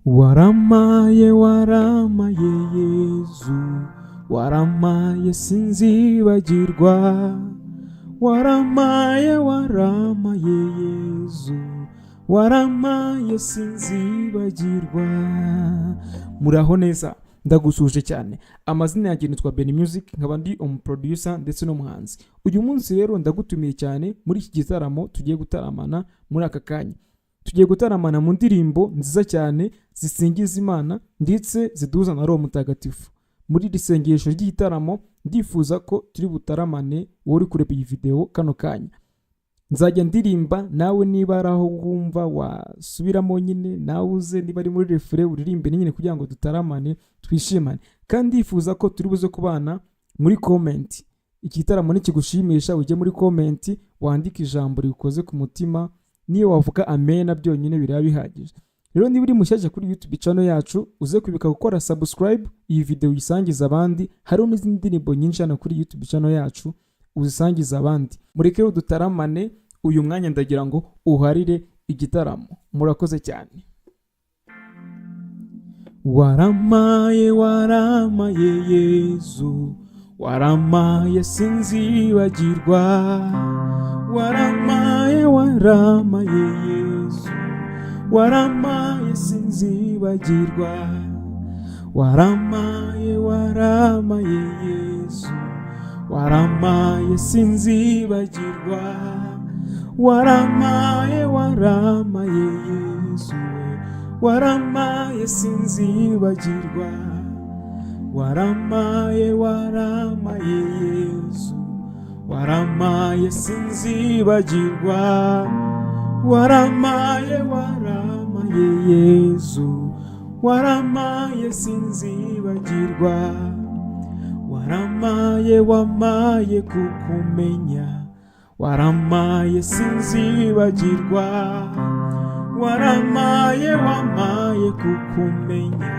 Waramaye waramaye Yezu, waramaye sinzibagirwa. Waramaye waramaye Yezu, waramaye sinzibagirwa. Muraho neza, ndagusuje cyane. Amazina yanjye nitwa Benny Music, nkaba ndi umuproducer ndetse n'umuhanzi. Uyu munsi rero ndagutumiye cyane muri iki gitaramo tugiye gutaramana muri aka kanya. Tugiye gutaramana mu ndirimbo nziza cyane zisingiza Imana ndetse ziduza na Roho Mutagatifu. Muri iri sengesho ry'igitaramo ndifuza ko turi butaramane wowe uri kureba iyi video kano kanya. Nzajya ndirimba nawe niba ari aho wumva wasubiramo nyine, nawe uze niba ari muri refere uririmbe nyine kugira ngo dutaramane twishimane. Kandi ndifuza ko turi buze kubana muri comment. Igitaramo nikigushimisha ujye muri comment wandike ijambo rikoze ku mutima, niyo wavuga amen byonyine biraba bihagije. Rero niba uri mushyashya kuri YouTube channel yacu uze kwibika gukora subscribe, iyi video uyisangiza abandi. Hari n'izindi ndirimbo nyinshi hano kuri YouTube channel yacu uzisangiza abandi. Mureke rero dutaramane uyu mwanya, ndagira ngo uharire igitaramo. Murakoze cyane. Waramaye waramaye Yezu, waramaye sinzibagirwa. Waramaye waramaye Yezu, waramaye sinzibagirwa. Waramaye waramaye Yezu, waramaye sinzibagirwa. Waramaye waramaye Yezu, waramaye sinzibagirwa. Waramaye waramaye Yezu, waramaye sinzibagirwa. Waramaye waramaye Yezu, waramaye sinzibagirwa. Waramaye wamaye kukumenya, waramaye sinzibagirwa. Waramaye wamaye kukumenya,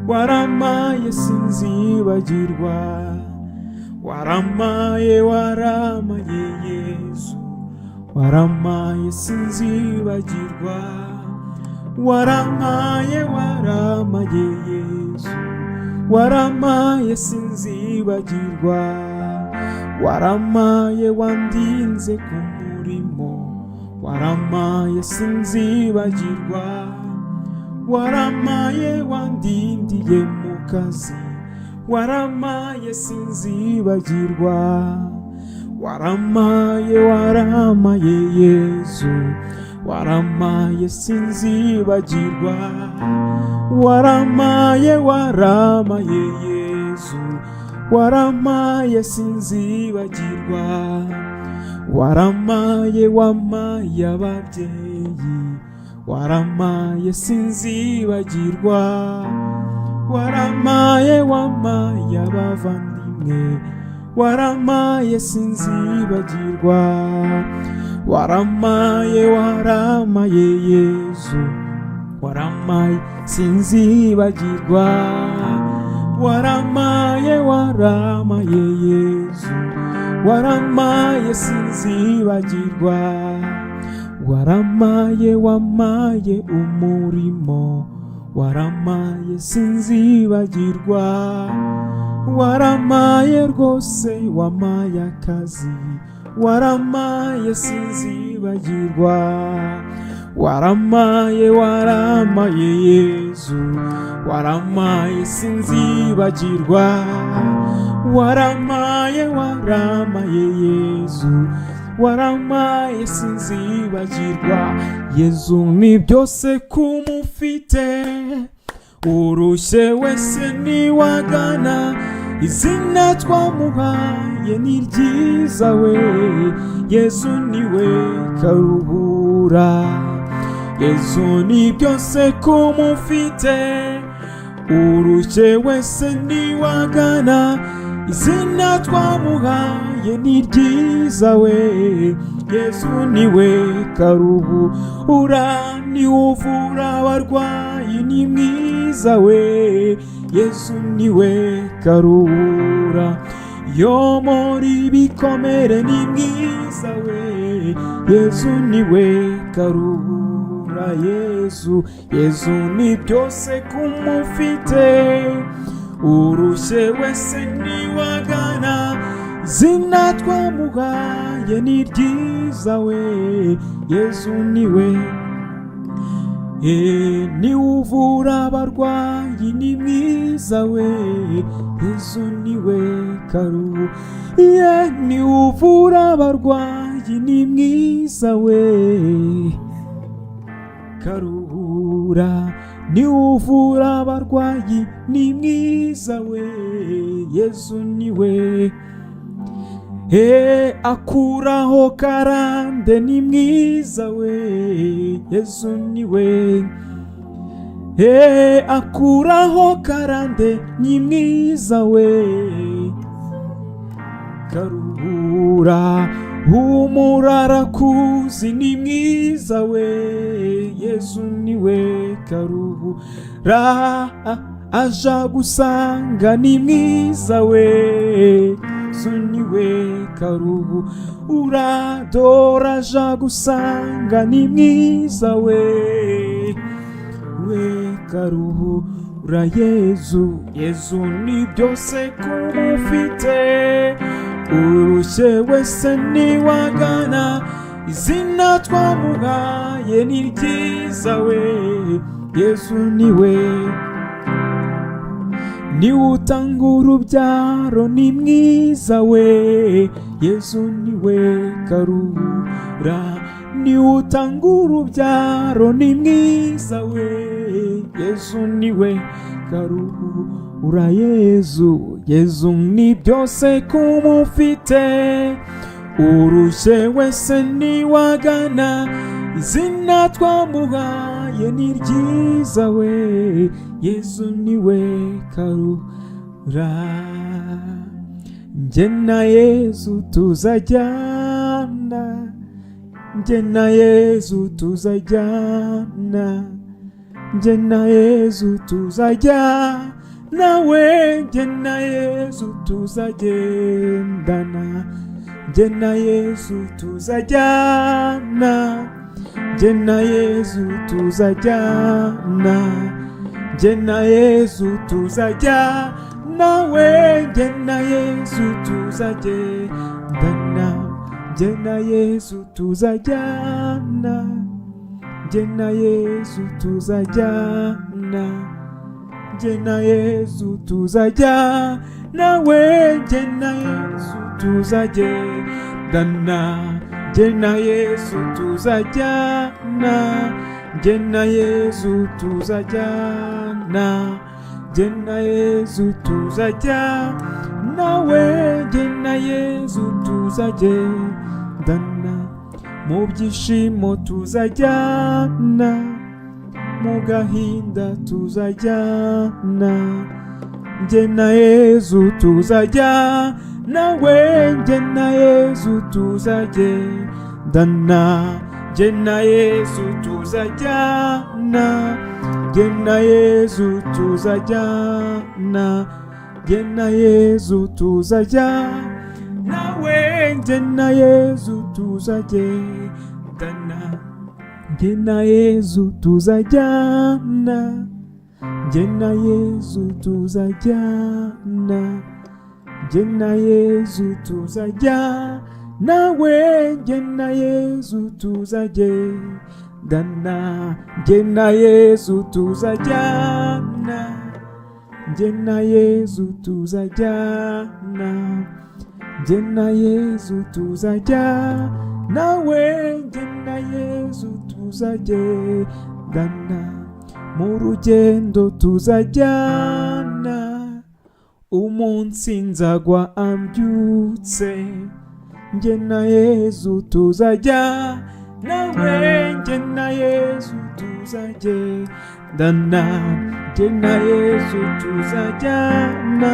waramaye sinzibagirwa. Waramaye waramaye Yezu, waramaye sinzibagirwa. Waramaye waramaye Yezu, waramaye sinzibagirwa. Waramaye wandinze ku murimo, waramaye sinzibagirwa. Waramaye wandindiye mu kazi, waramaye sinzibagirwa. Waramaye waramaye Yezu, waramaye sinzibagirwa. Waramaye waramaye Yezu, waramaye sinzibagirwa. Waramaye wamaye ababyeyi, waramaye sinzibagirwa. Waramaye wamaye abavandimwe, waramaye sinzibagirwa. Waramaye waramaye Yezu, waramaye sinzibagirwa. Waramaye waramaye Yezu, waramaye sinzibagirwa. Waramaye wamaye umurimo, waramaye sinzibagirwa. Waramaye rwose wamaye akazi, waramaye sinzibagirwa. Waramaye waramaye Yezu, waramaye sinzibagirwa. Waramaye waramaye Yezu, waramaye sinzibagirwa. Yezu ni byose kumufite, urushye wese niwagana. Izina twamuhaye ni ryiza we, Yezu niwe karuhura. Yezu ni byose kumufite, urushye wese niwagana. Izina twamuhaye ni ryiza we, Yezu niwe karuhura. Ni uvura abarwayi ni mwiza we, Yezu niwe karuhura. Yomora ibikomere ni mwiza we, Yezu niwe karuhura. ura Yezu, Yezu ni byose kumufite, urushye wese niwagana, izina twamuhaye ni ryiza we, Yezu niwe. Ni uvura abarwayi ni mwiza we, Yezu niwe karuhura. Ni uvura abarwayi ni mwiza we, karuhura. Ni uvura abarwayi ni mwiza we, Yezu niwe. Akuraho karande ni mwiza we, Yezu niwe. Akuraho karande ni mwiza we, karuhura. Humura arakuzi ni mwiza we, Yezu niwe karuhura. Aja gusanga ni mwiza we, Yezu niwe karuhura. Dora aja gusanga ni mwiza we karuhura. Yezu, Yezu ni byose kumufite, urushye wese niwagana, izina twamuhaye ni ryiza we, Yezu niwe. Ni utanga urubyaro ni mwiza we, Yezu niwe karuhura. Ni utanga urubyaro ni mwiza we, Yezu niwe karuhura. Yezu, Yezu ni byose kumufite, urushye wese niwagana, izina twamuhaye ni ryiza we, Yezu niwe karuhura. Njye na Yezu tuzajyana, njye na Yezu tuzajyana, njye na Yezu tuzajyana we, njye na Yezu tuzagendana, njye na Yezu tuzajyana, njye na Yezu tuzajyana, njye na Yezu tuzajyana we, njye na Yezu tuzagendana, njye na Yezu tuzajyana, njye na Yezu tuzajyana, njye na Yezu tuzajyana we, njye na Yezu tuzagendana, njye na Yezu tuzajyana, njye na Yezu tuzajyana, njye na Yezu tuzajyana we, njye na Yezu tuzagendana. Mu byishimo tuzajyana, mu gahinda tuzajyana, njye na Yezu tuzajyana we, njye na Yezu tuzagendana, njye na Yezu tuzajyana, njye na Yezu tuzajyana, njye na Yezu tuzajyana we, njye na Yezu tuzagendana, njye na Yezu tuzajyana, njye na Yezu tuzajyana, njye na Yezu tuzajyana we, njye na Yezu tuzagendana, njye na Yezu tuzajyana, njye na Yezu tuzajyana, njye na Yezu tuzajyana we, njye na Yezu tuzagendana. Mu rugendo tuzajyana, umunsi nzagwa ambyutse, njye na Yezu tuzajyana we, njye na Yezu tuzagendana, njye na Yezu tuzajyana,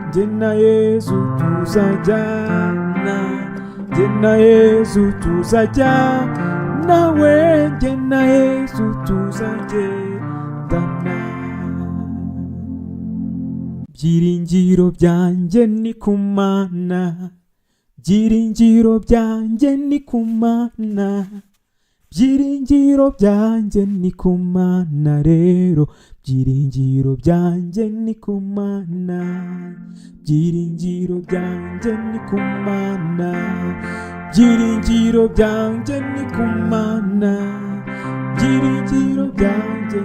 njye na Yezu tuzajyana, njye na Yezu tuzajyana we, njye na Yezu tuzagendana. Byiringiro byanjye ni ku Mana, byiringiro byanjye ni ku Mana, byiringiro byanjye ni ku Mana rero, byiringiro byanjye ni ku Mana, byiringiro byanjye ni ku Mana, byiringiro byanjye ni ku Mana, byiringiro byanjye